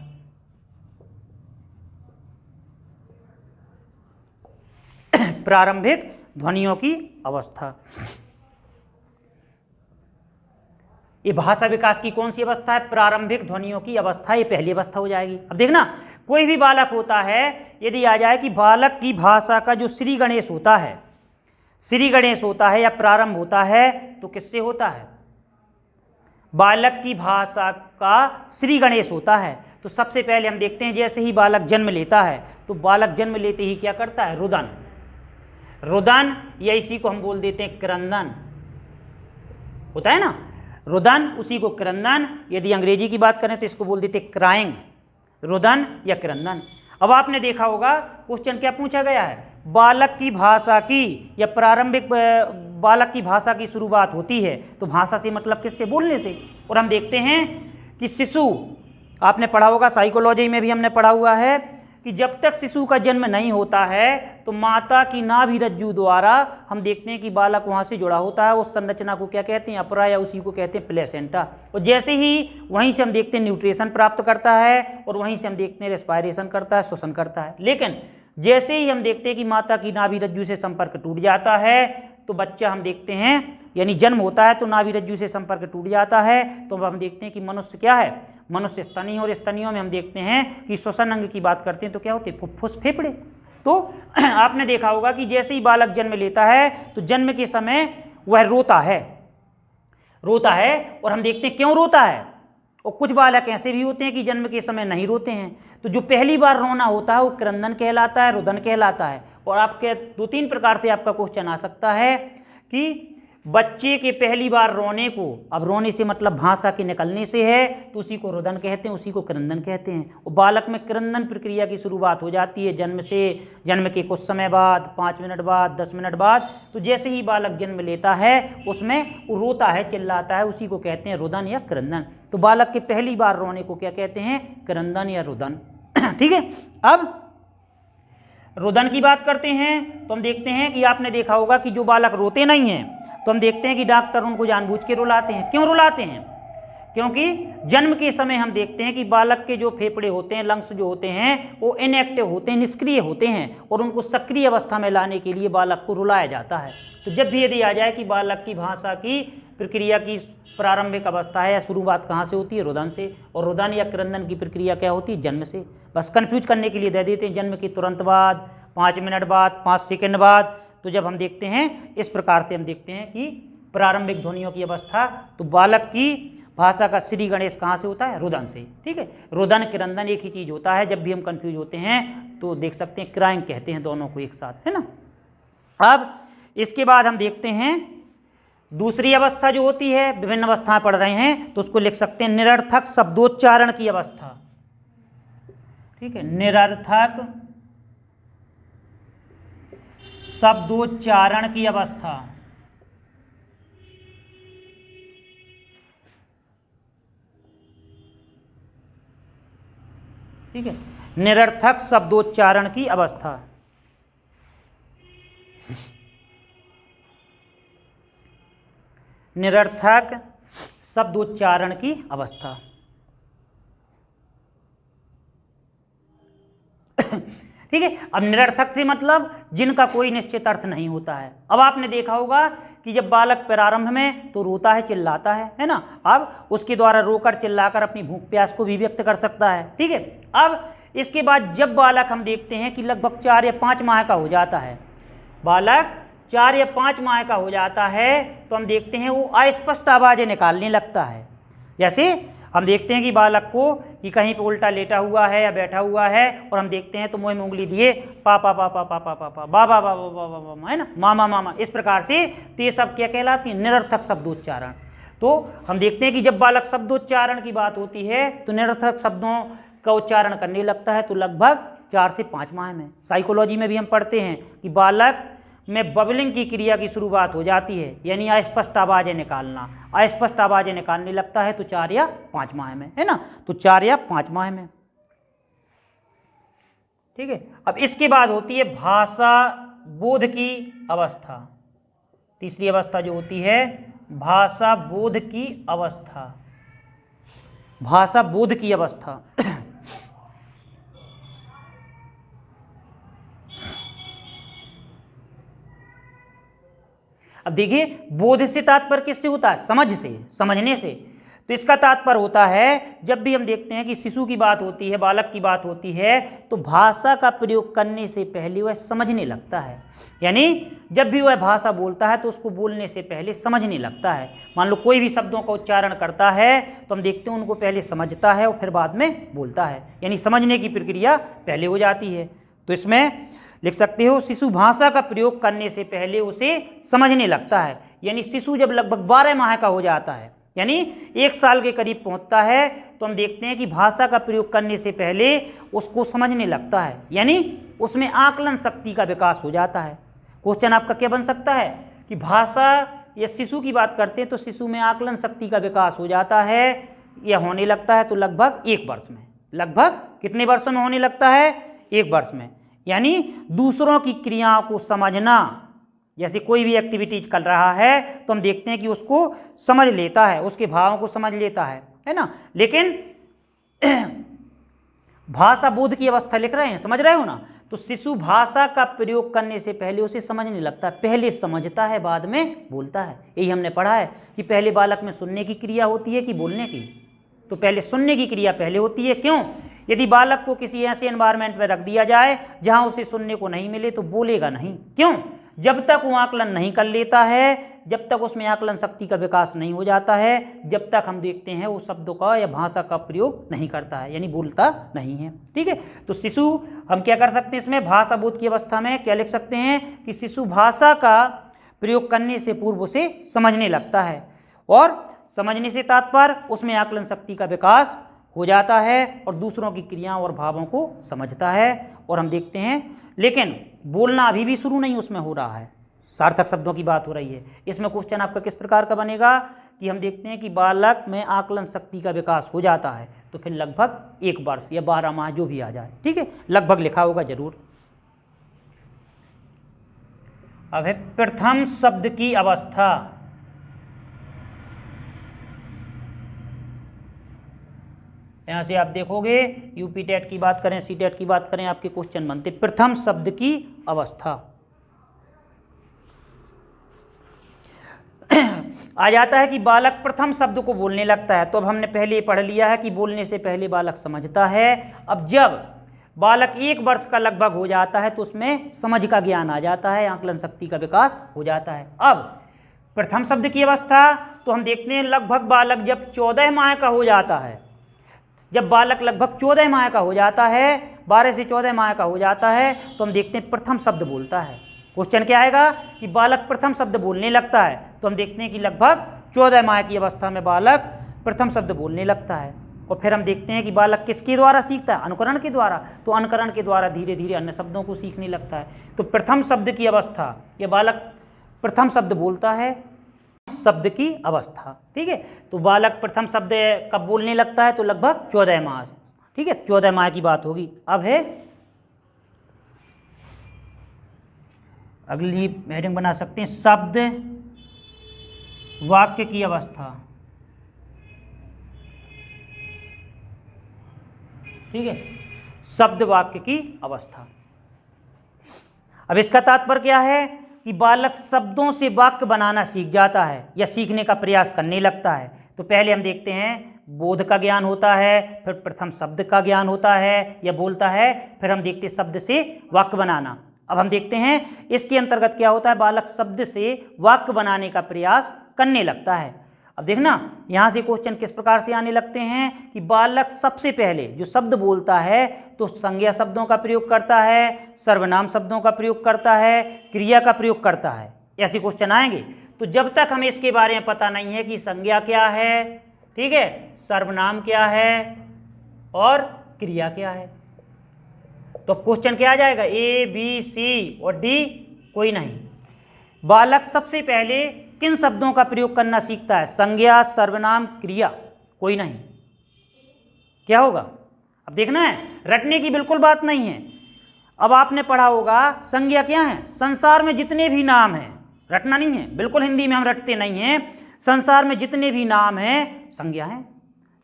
प्रारंभिक ध्वनियों की अवस्था, ये भाषा विकास की कौन सी अवस्था है, प्रारंभिक ध्वनियों की अवस्था, ये पहली अवस्था हो जाएगी। अब देखना कोई भी बालक होता है, यदि आ जाए कि बालक की भाषा का जो श्री गणेश होता है, श्री गणेश होता है या प्रारंभ होता है, तो किससे होता है, बालक की भाषा का श्री गणेश होता है। तो सबसे पहले हम देखते हैं जैसे ही बालक जन्म लेता है तो बालक जन्म लेते ही क्या करता है, रुदन, रुदन या इसी को हम बोल देते हैं क्रंदन, होता है ना रुदन, उसी को क्रंदन। यदि अंग्रेजी की बात करें तो इसको बोल देते हैं क्राइंग, रुदन या क्रंदन। अब आपने देखा होगा क्वेश्चन क्या पूछा गया है, बालक की भाषा की या प्रारंभिक बालक की भाषा की शुरुआत होती है, तो भाषा से मतलब किससे, बोलने से। और हम देखते हैं कि शिशु, आपने पढ़ा होगा साइकोलॉजी में भी हमने पढ़ा हुआ है कि जब तक शिशु का जन्म नहीं होता है तो माता की नाभि रज्जु द्वारा हम देखते हैं कि बालक वहाँ से जुड़ा होता है। उस संरचना को क्या कहते हैं, अपरा, या उसी को कहते हैं प्लेसेंटा। और जैसे ही वहीं से हम देखते हैं न्यूट्रिशन प्राप्त करता है और वहीं से हम देखते हैं रेस्पायरेशन करता है, श्वसन करता है। लेकिन जैसे ही हम देखते हैं कि माता की नाभि रज्जु से संपर्क टूट जाता है तो बच्चा हम देखते हैं, यानी जन्म होता है तो नाभि रज्जु से संपर्क टूट जाता है, तो हम देखते हैं कि मनुष्य क्या है, मनुष्य स्तनी, और स्तनियों में हम देखते हैं कि श्वसन अंग की बात करते हैं तो क्या होते हैं, फुफ्फुस, फेफड़े। तो आपने देखा होगा कि जैसे ही बालक जन्म लेता है तो जन्म के समय वह रोता है, रोता है, और हम देखते हैं क्यों रोता है। और कुछ बालक ऐसे भी होते हैं कि जन्म के समय नहीं रोते हैं, तो जो पहली बार रोना होता है वो क्रंदन कहलाता है, रुदन कहलाता है। और आपके 2-3 प्रकार से आपका क्वेश्चन आ सकता है कि बच्चे के पहली बार रोने को, अब रोने से मतलब भाषा के निकलने से है, तो उसी को रुदन कहते हैं, उसी को क्रंदन कहते हैं। और बालक में क्रंदन प्रक्रिया की शुरुआत हो जाती है जन्म से, जन्म के कुछ समय बाद, 5 मिनट बाद, 10 मिनट बाद। तो जैसे ही बालक जन्म लेता है उसमें वो रोता है, चिल्लाता है, उसी को कहते हैं रुदन या क्रंदन। तो बालक के पहली बार रोने को क्या कहते हैं, क्रंदन या रुदन। ठीक है। अब रुदन की बात करते हैं तो हम देखते हैं कि आपने देखा होगा कि जो बालक रोते नहीं हैं, तो हम देखते हैं कि डॉक्टर उनको जानबूझ के रुलाते हैं। क्यों रुलाते हैं? क्योंकि जन्म के समय हम देखते हैं कि बालक के जो फेफड़े होते हैं, लंग्स जो होते हैं, वो इनएक्टिव होते हैं, निष्क्रिय होते हैं, और उनको सक्रिय अवस्था में लाने के लिए बालक को रुलाया जाता है। तो जब भी यदि आ जाए कि बालक की भाषा की प्रक्रिया की प्रारंभिक अवस्था है या शुरुआत कहाँ से होती है? रुदन से। और रुदन या क्रंदन की प्रक्रिया क्या होती है? जन्म से। बस कन्फ्यूज करने के लिए दे देते हैं जन्म के तुरंत बाद, 5 मिनट बाद, 5 सेकंड बाद। तो जब हम देखते हैं इस प्रकार से हम देखते हैं कि प्रारंभिक ध्वनियों की अवस्था, तो बालक की भाषा का श्री गणेश कहाँ से होता है? रुदन से। ठीक है, रुदन क्रंदन एक ही चीज होता है। जब भी हम कंफ्यूज होते हैं तो देख सकते हैं क्राइंग कहते हैं दोनों को एक साथ, है ना। अब इसके बाद हम देखते हैं दूसरी अवस्था जो होती है, विभिन्न अवस्थाएं पढ़ रहे हैं तो उसको लिख सकते हैं निरर्थक शब्दोच्चारण की अवस्था। ठीक है, निरर्थक शब्दोच्चारण की अवस्था। ठीक है, निरर्थक शब्दोच्चारण की अवस्था। निरर्थक शब्दोच्चारण की अवस्था। ठीक है, अब निरर्थक से मतलब जिनका कोई निश्चित अर्थ नहीं होता है। अब आपने देखा होगा कि जब बालक प्रारंभ में तो रोता है, चिल्लाता है ना। अब उसके द्वारा रोकर चिल्लाकर अपनी भूख प्यास को भी व्यक्त कर सकता है। ठीक है, अब इसके बाद जब बालक हम देखते हैं कि लगभग 4 या 5 माह का हो जाता है, बालक 4 या 5 माह का हो जाता है, तो हम देखते हैं वो अस्पष्ट आवाजें निकालने लगता है। जैसे हम देखते हैं कि बालक को कि कहीं पे उल्टा लेटा हुआ है या बैठा हुआ है, और हम देखते हैं तो मुंह में उंगली दिए पापा पापा पापा पापा बाबा बाबा बाबा, है ना, मामा मामा, इस प्रकार से। तो ये सब क्या कहलाती है? निरर्थक शब्दोच्चारण। तो हम देखते हैं कि जब बालक शब्दोच्चारण की बात होती है तो निरर्थक शब्दों का उच्चारण करने लगता है तो लगभग 4 से 5 माह में। साइकोलॉजी में भी हम पढ़ते हैं कि बालक में बबलिंग की क्रिया की शुरुआत हो जाती है, यानी अस्पष्ट आवाजें निकालना। अस्पष्ट आवाजें निकालने लगता है तो 4 या 5 माह में, है ना। तो 4 या 5 माह में। ठीक है, अब इसके बाद होती है भाषा बोध की अवस्था। तीसरी अवस्था जो होती है भाषा बोध की अवस्था। भाषा बोध की अवस्था। अब देखिए, बोध से तात्पर्य किससे होता है? समझ से, समझने से। तो इसका तात्पर्य होता है जब भी हम देखते हैं कि शिशु की बात होती है, बालक की बात होती है, तो भाषा का प्रयोग करने से पहले वह समझने लगता है। यानी जब भी वह भाषा बोलता है तो उसको बोलने से पहले समझने लगता है। मान लो कोई भी शब्दों का उच्चारण करता है तो हम देखते हैं उनको पहले समझता है और फिर बाद में बोलता है, यानी समझने की प्रक्रिया पहले हो जाती है। तो इसमें लिख सकते हो शिशु भाषा का प्रयोग करने से पहले उसे समझने लगता है। यानी शिशु जब लगभग 12 माह का हो जाता है, यानी 1 साल के करीब पहुंचता है, तो हम देखते हैं कि भाषा का प्रयोग करने से पहले उसको समझने लगता है, यानी उसमें आकलन शक्ति का विकास हो जाता है। क्वेश्चन आपका क्या बन सकता है कि भाषा या शिशु की बात करते हैं तो शिशु में आकलन शक्ति का विकास हो जाता है या होने लगता है तो लगभग 1 वर्ष में। लगभग कितने वर्षों में होने लगता है? 1 वर्ष में। यानी दूसरों की क्रियाओं को समझना, जैसे कोई भी एक्टिविटीज कर रहा है तो हम देखते हैं कि उसको समझ लेता है, उसके भावों को समझ लेता है ना। लेकिन भाषा बोध की अवस्था लिख रहे हैं, समझ रहे हो ना। तो शिशु भाषा का प्रयोग करने से पहले उसे समझने लगता है, पहले समझता है बाद में बोलता है। यही हमने पढ़ा है कि पहले बालक में सुनने की क्रिया होती है कि बोलने की? तो पहले सुनने की क्रिया पहले होती है। क्यों? यदि बालक को किसी ऐसे एनवायरनमेंट में रख दिया जाए जहां उसे सुनने को नहीं मिले तो बोलेगा नहीं। क्यों? जब तक वो आकलन नहीं कर लेता है, जब तक उसमें आकलन शक्ति का विकास नहीं हो जाता है, जब तक हम देखते हैं वो शब्दों का या भाषा का प्रयोग नहीं करता है, यानी बोलता नहीं है। ठीक है, तो शिशु हम क्या कर सकते हैं इसमें भाषा बोध की अवस्था में क्या लिख सकते हैं कि शिशु भाषा का प्रयोग करने से पूर्व उसे समझने लगता है, और समझने से तात्पर्य उसमें आकलन शक्ति का विकास हो जाता है और दूसरों की क्रियाओं और भावों को समझता है। और हम देखते हैं लेकिन बोलना अभी भी शुरू नहीं उसमें हो रहा है, सार्थक शब्दों की बात हो रही है। इसमें क्वेश्चन आपका किस प्रकार का बनेगा कि हम देखते हैं कि बालक में आकलन शक्ति का विकास हो जाता है तो फिर लगभग 1 वर्ष या 12 माह जो भी आ जाए। ठीक है, लगभग लिखा होगा जरूर। अब है प्रथम शब्द की अवस्था। यहां से आप देखोगे यूपी टेट की बात करें, सी टेट की बात करें, आपके क्वेश्चन बनते प्रथम शब्द की अवस्था। आ जाता है कि बालक प्रथम शब्द को बोलने लगता है। तो अब हमने पहले पढ़ लिया है कि बोलने से पहले बालक समझता है। अब जब बालक 1 वर्ष का लगभग हो जाता है तो उसमें समझ का ज्ञान आ जाता है, आकलन शक्ति का विकास हो जाता है। अब प्रथम शब्द की अवस्था तो हम देखते हैं लगभग बालक जब 14 माह का हो जाता है, जब बालक लगभग 14 माह का हो जाता है, 12 से 14 माह का हो जाता है, तो हम देखते हैं प्रथम शब्द बोलता है। क्वेश्चन क्या आएगा कि बालक प्रथम शब्द बोलने लगता है, तो हम देखते हैं कि लगभग 14 माह की अवस्था में बालक प्रथम शब्द बोलने लगता है। और फिर हम देखते हैं कि बालक किसके द्वारा सीखता है? अनुकरण के द्वारा। तो अनुकरण के द्वारा धीरे धीरे अन्य शब्दों को सीखने लगता है। तो प्रथम शब्द की अवस्था, ये बालक प्रथम शब्द बोलता है, शब्द की अवस्था। ठीक है, तो बालक प्रथम शब्द कब बोलने लगता है? तो लगभग 14 माह। ठीक है, 14 माह की बात होगी। अब है अगली हेडिंग बना सकते हैं शब्द वाक्य की अवस्था। ठीक है, शब्द वाक्य की अवस्था। अब इसका तात्पर्य क्या है कि बालक शब्दों से वाक्य बनाना सीख जाता है या सीखने का प्रयास करने लगता है। तो पहले हम देखते हैं बोध का ज्ञान होता है, फिर प्रथम शब्द का ज्ञान होता है या बोलता है, फिर हम देखते हैं शब्द से वाक्य बनाना। अब हम देखते हैं इसके अंतर्गत क्या होता है, बालक शब्द से वाक्य बनाने का प्रयास करने लगता है। अब देखना यहाँ से क्वेश्चन किस प्रकार से आने लगते हैं कि बालक सबसे पहले जो शब्द बोलता है तो संज्ञा शब्दों का प्रयोग करता है, सर्वनाम शब्दों का प्रयोग करता है, क्रिया का प्रयोग करता है। ऐसे क्वेश्चन आएंगे। तो जब तक हमें इसके बारे में पता नहीं है कि संज्ञा क्या है, ठीक है, सर्वनाम क्या है और क्रिया क्या है, तो क्वेश्चन क्या आ जाएगा? ए बी सी और डी कोई नहीं। बालक सबसे पहले किन शब्दों का प्रयोग करना सीखता है? संज्ञा, सर्वनाम, क्रिया, कोई नहीं। क्या होगा? अब देखना है, रटने की बिल्कुल बात नहीं है। अब आपने पढ़ा होगा संज्ञा क्या है? संसार में जितने भी नाम हैं, रटना नहीं है, बिल्कुल हिंदी में हम रटते नहीं हैं। संसार में जितने भी नाम हैं संज्ञा हैं,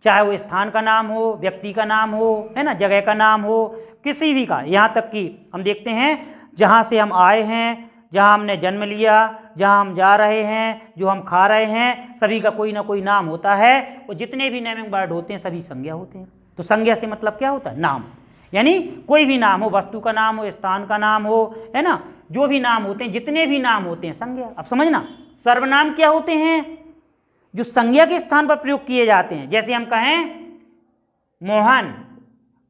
चाहे वो स्थान का नाम हो, व्यक्ति का नाम हो, है ना, जगह का नाम हो, किसी भी का। यहाँ तक कि हम देखते हैं जहाँ से हम आए हैं, जहाँ हमने जन्म लिया, जहाँ हम जा रहे हैं, जो हम खा रहे हैं, सभी का कोई ना कोई नाम होता है। और जितने भी नेमिंग वर्ड होते हैं सभी संज्ञा होते हैं। तो संज्ञा से मतलब क्या होता है? नाम। यानी कोई भी नाम हो, वस्तु का नाम हो, स्थान का नाम हो, है ना, जो भी नाम होते हैं, जितने भी नाम होते हैं संज्ञा। अब समझना, सर्वनाम क्या होते हैं? जो संज्ञा के स्थान पर प्रयोग किए जाते हैं। जैसे हम कहें मोहन,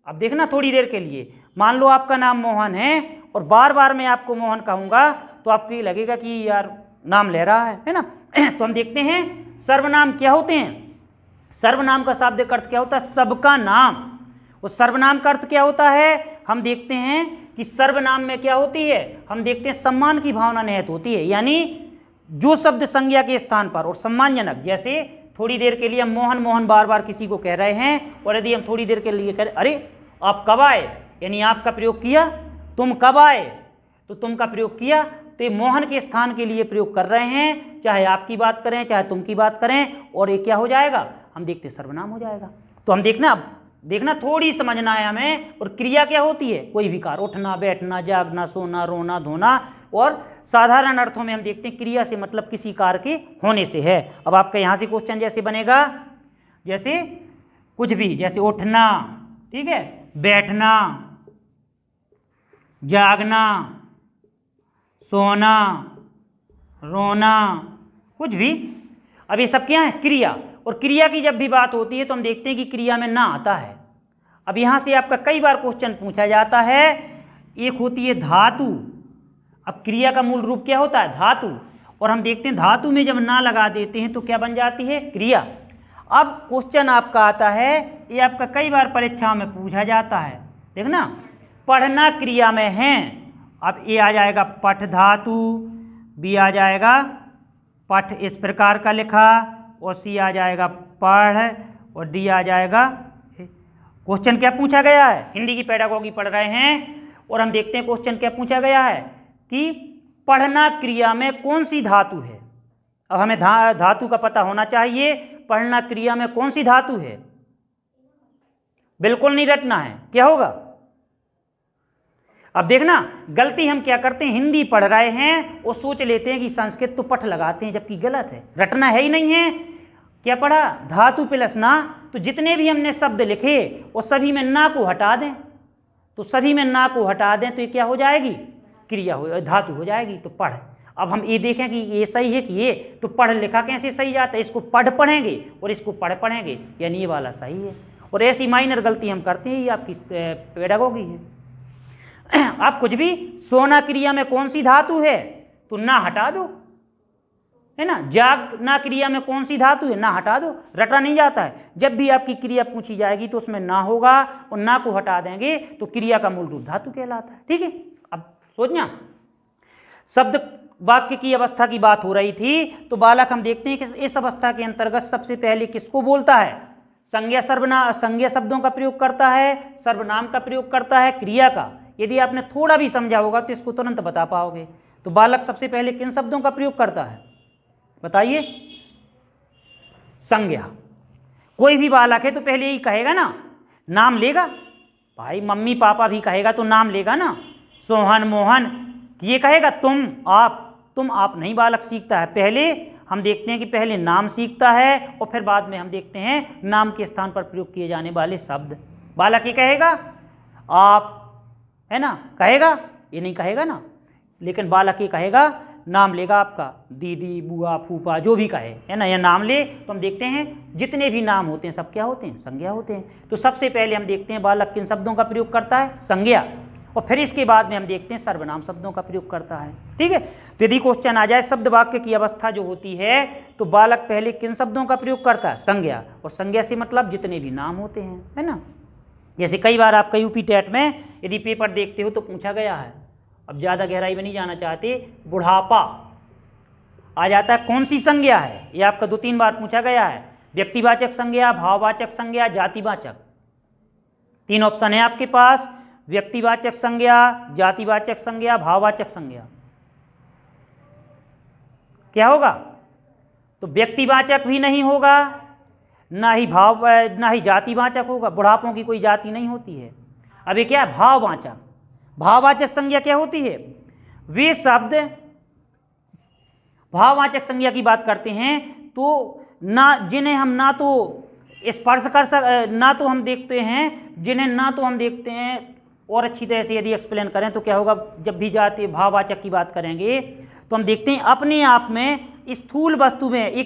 अब देखना थोड़ी देर के लिए, मान लो आपका नाम मोहन है और बार बार मैं आपको मोहन कहूँगा तो आपको ये लगेगा कि यार नाम ले रहा है ना। तो हम देखते हैं सर्वनाम क्या होते हैं। सर्वनाम का शाब्दिक अर्थ क्या होता है? सबका नाम। और सर्वनाम का अर्थ क्या होता है? हम देखते हैं कि सर्वनाम में क्या होती है? हम देखते हैं सम्मान की भावना निहित होती है। यानी जो शब्द संज्ञा के स्थान पर और सम्मानजनक, जैसे थोड़ी देर के लिए हम मोहन मोहन बार बार किसी को कह रहे हैं, और यदि हम थोड़ी देर के लिए कह रहे अरे आप कब आए, यानी आपका प्रयोग किया। तुम कब आए, तो तुम का प्रयोग किया। तो ये मोहन के स्थान के लिए प्रयोग कर रहे हैं, चाहे आपकी बात करें चाहे तुम की बात करें, और ये क्या हो जाएगा? हम देखते सर्वनाम हो जाएगा। तो हम देखना थोड़ी समझना है हमें। और क्रिया क्या होती है? कोई भी कार्य, उठना, बैठना, जागना, सोना, रोना, धोना। और साधारण अर्थों में हम देखते हैं क्रिया से मतलब किसी कार्य के होने से है। अब आपका यहाँ से क्वेश्चन जैसे बनेगा, जैसे कुछ भी, जैसे उठना, ठीक है, बैठना, जागना, सोना, रोना, कुछ भी। अब ये सब क्या है? क्रिया। और क्रिया की जब भी बात होती है तो हम देखते हैं कि क्रिया में ना आता है। अब यहाँ से आपका कई बार क्वेश्चन पूछा जाता है। एक होती है धातु। अब क्रिया का मूल रूप क्या होता है? धातु। और हम देखते हैं धातु में जब ना लगा देते हैं तो क्या बन जाती है? क्रिया। अब क्वेश्चन आपका आता है, ये आपका कई बार परीक्षा में पूछा जाता है, देखना, पढ़ना क्रिया में है। अब ए आ जाएगा पठ धातु, बी आ जाएगा पठ इस प्रकार का लिखा, और सी आ जाएगा पढ़, और डी आ जाएगा। क्वेश्चन क्या पूछा गया है? हिंदी की पेडागोगी पढ़ रहे हैं और हम देखते हैं क्वेश्चन क्या पूछा गया है कि पढ़ना क्रिया में कौन सी धातु है? अब हमें धातु का पता होना चाहिए। पढ़ना क्रिया में कौन सी धातु है? बिल्कुल नहीं रटना है। क्या होगा? अब देखना, गलती हम क्या करते हैं, हिंदी पढ़ रहे हैं और सोच लेते हैं कि संस्कृत तो पठ लगाते हैं, जबकि गलत है। रटना है ही नहीं है। क्या पढ़ा? धातु प्लस ना। तो जितने भी हमने शब्द लिखे और सभी में ना को हटा दें, तो सभी में ना को हटा दें तो ये क्या हो जाएगी? क्रिया हो, धातु हो जाएगी। तो पढ़। अब हम ये देखें कि ये सही है कि ये, तो पढ़ लिखा कैसे सही जाता है? इसको पढ़ पढ़ेंगे और इसको पढ़ पढ़ेंगे, यानी ये वाला सही है। और ऐसी माइनर गलती हम करते हैं, ये आपकी पेडागोगी है। आप कुछ भी, सोना क्रिया में कौन सी धातु है? तो ना हटा दो, है ना। जागना क्रिया में कौन सी धातु है? ना हटा दो। रटा नहीं जाता है। जब भी आपकी क्रिया पूछी जाएगी तो उसमें ना होगा और ना को हटा देंगे तो क्रिया का मूल रूप धातु कहलाता है। ठीक है। अब सोचना, शब्द वाक्य की अवस्था की बात हो रही थी, तो बालक हम देखते हैं कि इस अवस्था के अंतर्गत सबसे पहले किसको बोलता है? संज्ञा सर्वनाम, संज्ञा शब्दों का प्रयोग करता है, सर्वनाम का प्रयोग करता है, क्रिया का। यदि आपने थोड़ा भी समझा होगा तो इसको तुरंत बता पाओगे। तो बालक सबसे पहले किन शब्दों का प्रयोग करता है? बताइए। संज्ञा। कोई भी बालक है तो पहले यही कहेगा ना, नाम लेगा। भाई मम्मी पापा भी कहेगा तो नाम लेगा ना। सोहन, मोहन, ये कहेगा तुम, आप। तुम आप नहीं बालक सीखता है। पहले हम देखते हैं कि पहले नाम सीखता है और फिर बाद में हम देखते हैं नाम के स्थान पर प्रयोग किए जाने वाले शब्द। बालक ये कहेगा आप, है ना, कहेगा, ये नहीं कहेगा ना। लेकिन बालक ये कहेगा, नाम लेगा आपका, दीदी, बुआ, फूफा, जो भी कहे, है ना, या नाम ले। तो हम देखते हैं जितने भी नाम होते हैं सब क्या होते हैं? संज्ञा होते हैं। तो सबसे पहले हम देखते हैं बालक किन शब्दों का प्रयोग करता है? संज्ञा। और फिर इसके बाद में हम देखते हैं सर्वनाम शब्दों का प्रयोग करता है। ठीक है। तो यदि क्वेश्चन आ जाए शब्द वाक्य की अवस्था जो होती है, तो बालक पहले किन शब्दों का प्रयोग करता है? संज्ञा। और संज्ञा से मतलब जितने भी नाम होते हैं, है ना। जैसे कई बार आपका यूपी टेट में यदि पेपर देखते हो तो पूछा गया है, अब ज़्यादा गहराई में नहीं जाना चाहते, बुढ़ापा आ जाता है, कौन सी संज्ञा है? ये आपका 2-3 बार पूछा गया है। व्यक्तिवाचक संज्ञा, भाववाचक संज्ञा, जातिवाचक। 3 ऑप्शन है आपके पास, व्यक्तिवाचक संज्ञा, जातिवाचक संज्ञा, भाववाचक संज्ञा। क्या होगा? तो व्यक्तिवाचक भी नहीं होगा, ना ही ना ही जातिवाचक होगा। बुढ़ापों की कोई जाति नहीं होती है। अब ये क्या है? भाववाचक। भाववाचक संज्ञा क्या होती है? वे शब्द, भाववाचक संज्ञा की बात करते हैं तो ना, जिन्हें हम ना तो स्पर्श कर ना तो हम देखते हैं, जिन्हें ना तो हम देखते हैं। और अच्छी तरह से यदि एक्सप्लेन करें तो क्या होगा? जब भी जाति भाववाचक की बात करेंगे तो हम देखते हैं अपने आप में स्थूल वस्तु में ये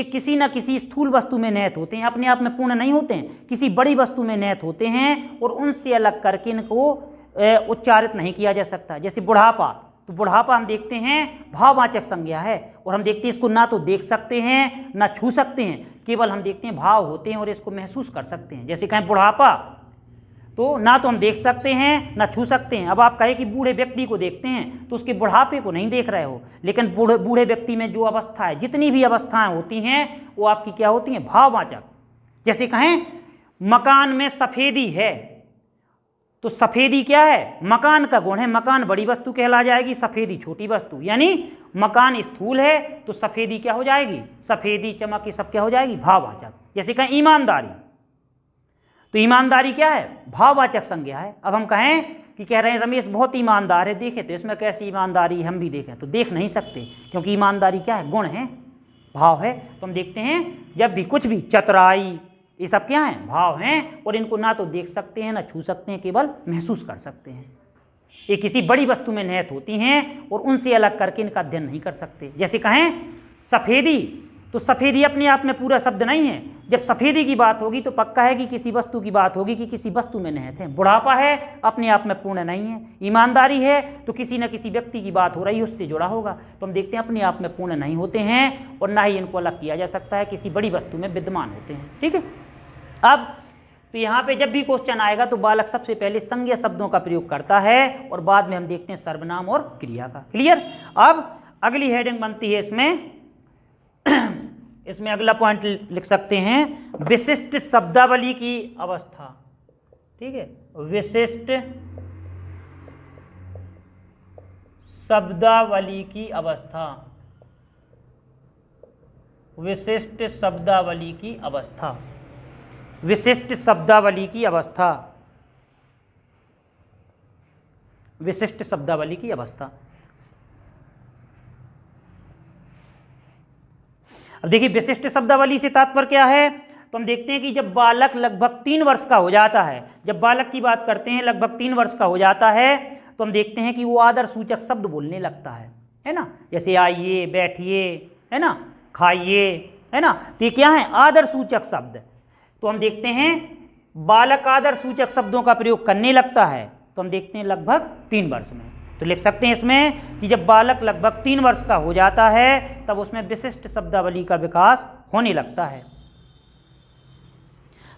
किसी न किसी स्थूल वस्तु में निहित होते हैं, अपने आप में पूर्ण नहीं होते हैं, किसी बड़ी वस्तु में निहित होते हैं और उनसे अलग करके इनको उच्चारित नहीं किया जा सकता। जैसे बुढ़ापा, तो बुढ़ापा हम देखते हैं भाववाचक संज्ञा है और हम देखते हैं इसको ना तो देख सकते हैं ना छू सकते हैं, केवल हम देखते हैं भाव होते हैं और इसको महसूस कर सकते हैं। जैसे कहें बुढ़ापा, तो ना तो हम देख सकते हैं ना छू सकते हैं। अब आप कहें कि बूढ़े व्यक्ति को देखते हैं तो उसके बुढ़ापे को नहीं देख रहे हो, लेकिन बूढ़े व्यक्ति में जो अवस्था है, जितनी भी अवस्थाएं होती हैं वो आपकी क्या होती हैं? भाववाचक। जैसे कहें मकान में सफेदी है, तो सफेदी क्या है? मकान का गुण है। मकान बड़ी वस्तु कहला जाएगी, सफेदी छोटी वस्तु। यानी मकान स्थूल है तो सफेदी क्या हो जाएगी? सफेदी, चमक, ये सब क्या हो जाएगी? भाववाचक। जैसे कहें ईमानदारी, तो ईमानदारी क्या है? भाववाचक संज्ञा है। अब हम कहें कि कह रहे हैं रमेश बहुत ईमानदार है, देखें तो इसमें कैसी ईमानदारी हम भी देखें, तो देख नहीं सकते, क्योंकि ईमानदारी क्या है? गुण है, भाव है। तो हम देखते हैं जब भी कुछ भी, चतुराई, ये सब क्या हैं? भाव हैं और इनको ना तो देख सकते हैं ना छू सकते हैं, केवल महसूस कर सकते हैं। ये किसी बड़ी वस्तु में निहित होती हैं और उनसे अलग करके इनका अध्ययन नहीं कर सकते। जैसे कहें सफेदी, तो सफेदी अपने आप में पूरा शब्द नहीं है। जब सफेदी की बात होगी तो पक्का है कि किसी वस्तु की बात होगी कि किसी वस्तु में निहित है। बुढ़ापा है, अपने आप में पूर्ण नहीं है। ईमानदारी है तो किसी न किसी व्यक्ति की बात हो रही है, उससे जुड़ा होगा। तो हम देखते हैं अपने आप में पूर्ण नहीं होते हैं और ना ही इनको अलग किया जा सकता है, किसी बड़ी वस्तु में विद्यमान होते हैं। ठीक है। अब तो यहाँ पे जब भी क्वेश्चन आएगा तो बालक सबसे पहले संज्ञा शब्दों का प्रयोग करता है और बाद में हम देखते हैं सर्वनाम और क्रिया का। क्लियर। अब अगली हेडिंग बनती है इसमें अगला पॉइंट लिख सकते हैं, विशिष्ट शब्दावली की अवस्था। ठीक है, विशिष्ट शब्दावली की अवस्था, विशिष्ट शब्दावली की अवस्था, विशिष्ट शब्दावली की अवस्था, विशिष्ट शब्दावली की अवस्था। अब देखिए विशिष्ट शब्दावली से तात्पर्य क्या है, तो हम देखते हैं कि जब बालक लगभग 3 वर्ष का हो जाता है, जब बालक की बात करते हैं लगभग 3 वर्ष का हो जाता है, तो हम देखते हैं कि वो आदर सूचक शब्द बोलने लगता है ना, जैसे आइए, बैठिए, है ना, खाइए, है ना, तो ये क्या है, आदर सूचक शब्द। तो हम देखते हैं बालक आदर सूचक शब्दों का प्रयोग करने लगता है, तो हम देखते हैं लगभग 3 वर्ष में। तो लिख सकते हैं इसमें कि जब बालक लगभग 3 वर्ष का हो जाता है तब उसमें विशिष्ट शब्दावली का विकास होने लगता है।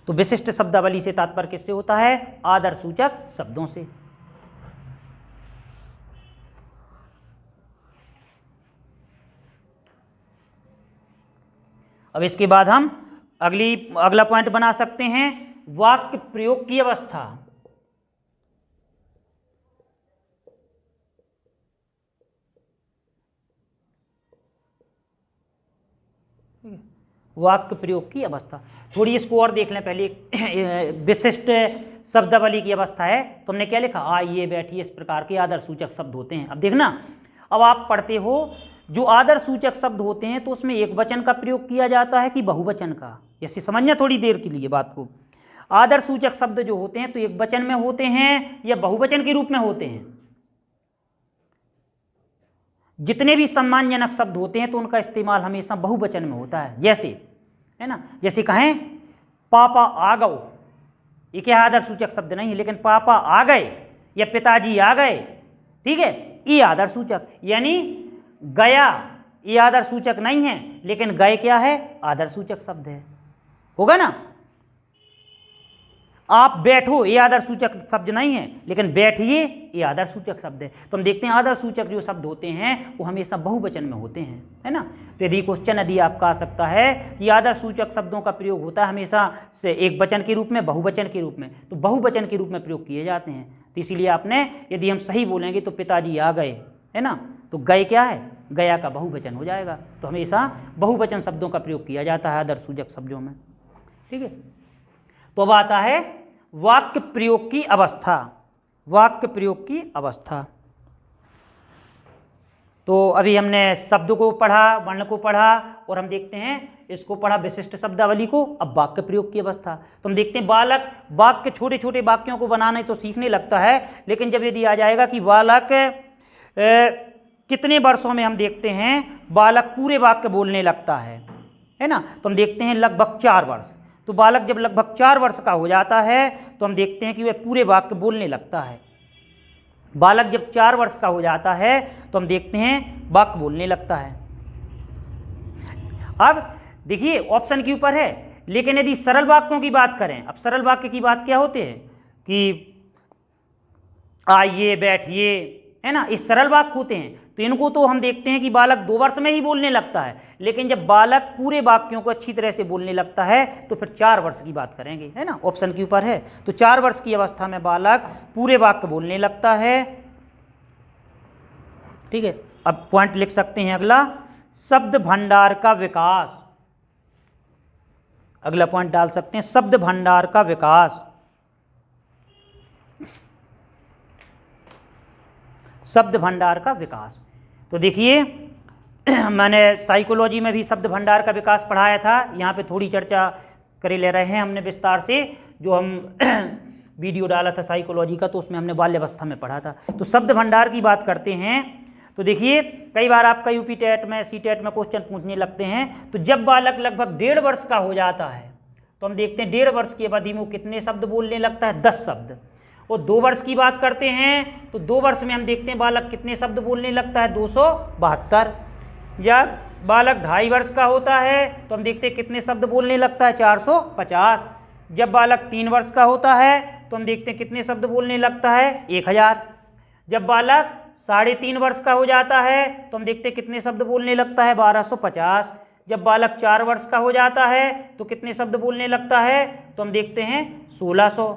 तो विशिष्ट शब्दावली से तात्पर्य किससे होता है, आदर सूचक शब्दों से। अब इसके बाद हम अगला पॉइंट बना सकते हैं, वाक्य प्रयोग की अवस्था। वाक्य प्रयोग की अवस्था, थोड़ी इसको और देख लें पहले। विशिष्ट शब्दावली की अवस्था है, तुमने क्या लिखा, आइए, बैठिए, इस प्रकार के आदर सूचक शब्द होते हैं। अब देखना, अब आप पढ़ते हो जो आदर सूचक शब्द होते हैं तो उसमें एक वचन का प्रयोग किया जाता है कि बहुवचन का, जैसे समझना थोड़ी देर के लिए बात को। आदर सूचक शब्द जो होते हैं तो एक वचन में होते हैं या बहुवचन के रूप में होते हैं। जितने भी सम्मानजनक शब्द होते हैं तो उनका इस्तेमाल हमेशा बहुवचन में होता है, जैसे, है ना, जैसे कहें पापा आ गओ, ये क्या आदर सूचक शब्द नहीं, लेकिन पापा आ गए या पिताजी आ गए, ठीक है, ये आदर सूचक, यानी गया ये आदर सूचक नहीं है, लेकिन गए क्या है, आदर सूचक शब्द है, होगा ना। आप बैठो ये आदर सूचक शब्द नहीं है, लेकिन बैठिए ये आदर सूचक शब्द है। तो हम देखते हैं आदर सूचक जो शब्द होते हैं वो हमेशा बहुवचन में होते हैं, है ना। तो यदि क्वेश्चन यदि आपका आ सकता है कि आदर सूचक शब्दों का प्रयोग होता है हमेशा से एक वचन के रूप में, बहुवचन के रूप में, तो बहुवचन के रूप में प्रयोग किए जाते हैं। तो इसीलिए आपने, यदि हम सही बोलेंगे तो पिताजी आ गए, है ना, तो गए क्या है, गया का बहुवचन हो जाएगा। तो हमेशा बहुवचन शब्दों का प्रयोग किया जाता है आदर सूचक शब्दों में, ठीक है। तो अब आता है वाक्य प्रयोग की अवस्था, वाक्य प्रयोग की अवस्था। तो अभी हमने शब्द को पढ़ा, वर्ण को पढ़ा, और हम देखते हैं इसको पढ़ा विशिष्ट शब्दावली को। अब वाक्य प्रयोग की अवस्था, तो हम देखते हैं बालक वाक्य, छोटे छोटे वाक्यों को बनाने तो सीखने लगता है, लेकिन जब यदि आ जाएगा कि बालक कितने वर्षों में, हम देखते हैं बालक पूरे वाक्य बोलने लगता है ना, तो हम देखते हैं लगभग 4 वर्ष। तो बालक जब लगभग 4 वर्ष का हो जाता है तो हम देखते हैं कि वह पूरे वाक्य बोलने लगता है। बालक जब 4 वर्ष का हो जाता है तो हम देखते हैं वाक्य बोलने लगता है। अब देखिए ऑप्शन के ऊपर है, लेकिन यदि सरल वाक्यों की बात करें, अब सरल वाक्य की बात क्या होते हैं कि आइए, बैठिए, है ना, इस सरल वाक्य होते हैं। तो इनको तो हम देखते हैं कि बालक 2 वर्ष में ही बोलने लगता है, लेकिन जब बालक पूरे वाक्यों को अच्छी तरह से बोलने लगता है तो फिर 4 वर्ष की बात करेंगे, है ना, ऑप्शन के ऊपर है। तो 4 वर्ष की अवस्था में बालक पूरे वाक्य बोलने लगता है, ठीक है। अब पॉइंट लिख सकते हैं अगला, शब्द भंडार का विकास। अगला पॉइंट डाल सकते हैं, शब्द भंडार का विकास। शब्द भंडार का विकास, तो देखिए मैंने साइकोलॉजी में भी शब्द भंडार का विकास पढ़ाया था, यहाँ पे थोड़ी चर्चा कर ले रहे हैं हमने विस्तार से। जो हम वीडियो डाला था साइकोलॉजी का तो उसमें हमने बाल्यावस्था में पढ़ा था। तो शब्द भंडार की बात करते हैं तो देखिए कई बार आपका यूपी टेट में, सी टेट में क्वेश्चन पूछने लगते हैं। तो जब बालक लगभग 1.5 वर्ष का हो जाता है तो हम देखते हैं 1.5 वर्ष की अवधि में वो कितने शब्द बोलने लगता है, 10 शब्द। और 2 वर्ष की बात करते हैं तो 2 वर्ष में हम देखते हैं बालक कितने शब्द बोलने लगता है, 272। जब बालक 2.5 वर्ष का होता है तो हम देखते हैं कितने शब्द बोलने लगता है, 450। जब बालक 3 वर्ष का होता है तो हम देखते हैं कितने शब्द बोलने लगता है, 1000। जब बालक 3.5 वर्ष का हो जाता है तो हम देखते हैं कितने शब्द बोलने लगता है, 1250। जब बालक 4 वर्ष का हो जाता है तो कितने शब्द बोलने लगता है, तो हम देखते हैं 1600।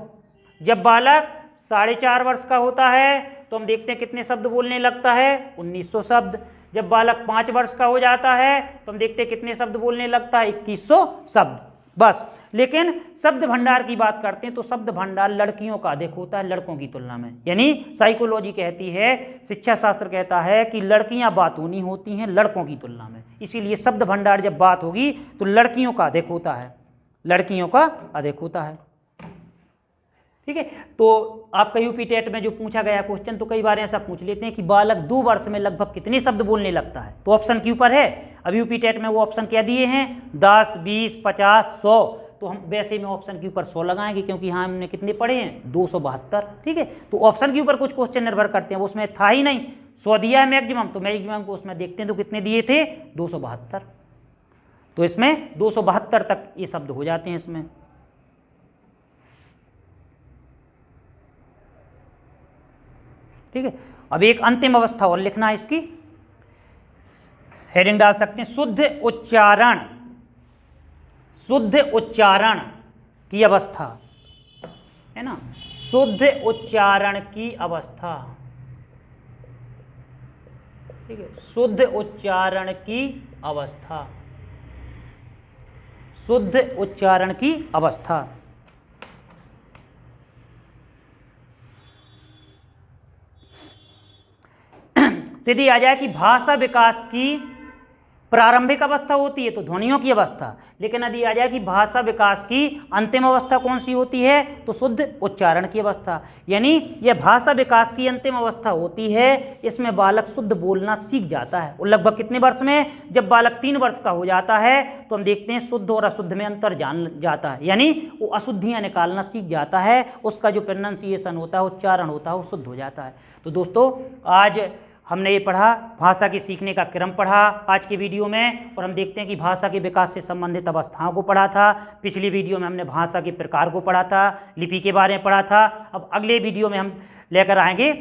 जब बालक 4.5 वर्ष का होता है तो तो हम देखते हैं कितने शब्द बोलने लगता है, 1900 शब्द। जब बालक 5 वर्ष का हो जाता है तो हम देखते हैं कितने शब्द बोलने लगता है, 2100 शब्द बस। लेकिन शब्द भंडार की बात करते हैं तो शब्द भंडार लड़कियों का अधिक होता है लड़कों की तुलना में। यानी साइकोलॉजी कहती है, शिक्षा शास्त्र कहता है कि लड़कियां बातूनी होती हैं लड़कों की तुलना में, इसीलिए शब्द भंडार जब बात होगी तो लड़कियों का अधिक होता है, लड़कियों का अधिक होता है। ठीक है, तो आपका यूपी टेट में जो पूछा गया क्वेश्चन, तो कई बार ऐसा पूछ लेते हैं कि बालक 2 वर्ष में लगभग कितने शब्द बोलने लगता है, तो ऑप्शन के ऊपर है। अब यूपी टेट में वो ऑप्शन क्या दिए हैं, 10, 20, 50, 100, तो हम वैसे में ऑप्शन के ऊपर 100 लगाएंगे, क्योंकि यहाँ हमने कितने पढ़े हैं, 272। ठीक है, तो ऑप्शन के ऊपर कुछ क्वेश्चन निर्भर करते हैं, उसमें था ही नहीं, 100 दिया है मैक्सिमम, तो मैक्सिमम को उसमें देखते हैं तो कितने दिए थे, 272। तो इसमें 272 तक ये शब्द हो जाते हैं इसमें। ठीक है, अब एक अंतिम अवस्था और लिखना है, इसकी हेडिंग डाल सकते हैं, शुद्ध उच्चारण, शुद्ध उच्चारण की अवस्था, है ना, शुद्ध उच्चारण की अवस्था। ठीक है, शुद्ध उच्चारण की अवस्था, शुद्ध उच्चारण की अवस्था। यदि आ जाए कि भाषा विकास की प्रारंभिक अवस्था होती है तो ध्वनियों की अवस्था, लेकिन यदि आ जाए कि भाषा विकास की अंतिम अवस्था कौन सी होती है, तो शुद्ध उच्चारण की अवस्था। यानी यह भाषा विकास की अंतिम अवस्था होती है, इसमें बालक शुद्ध बोलना सीख जाता है। और लगभग कितने वर्ष में, जब बालक 3 वर्ष का हो जाता है तो हम देखते हैं शुद्ध और अशुद्ध में अंतर जान जाता है, यानी वो अशुद्धियाँ निकालना सीख जाता है, उसका जो प्रोनाउंसिएशन होता है, उच्चारण होता है, वो शुद्ध हो जाता है। तो दोस्तों आज हमने ये पढ़ा, भाषा के सीखने का क्रम पढ़ा आज की वीडियो में, और हम देखते हैं कि भाषा के विकास से संबंधित अवस्थाओं को पढ़ा था। पिछली वीडियो में हमने भाषा के प्रकार को पढ़ा था, लिपि के बारे में पढ़ा था। अब अगले वीडियो में हम लेकर आएंगे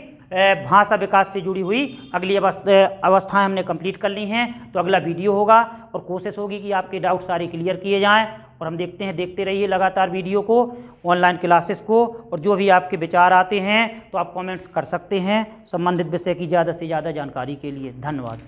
भाषा विकास से जुड़ी हुई अगली अवस्थाएं हमने कंप्लीट कर ली हैं, तो अगला वीडियो होगा और कोशिश होगी कि आपके डाउट सारे क्लियर किए जाएं। और हम देखते रहिए लगातार वीडियो को, ऑनलाइन क्लासेस को, और जो भी आपके विचार आते हैं तो आप कमेंट्स कर सकते हैं संबंधित विषय की ज़्यादा से ज़्यादा जानकारी के लिए। धन्यवाद।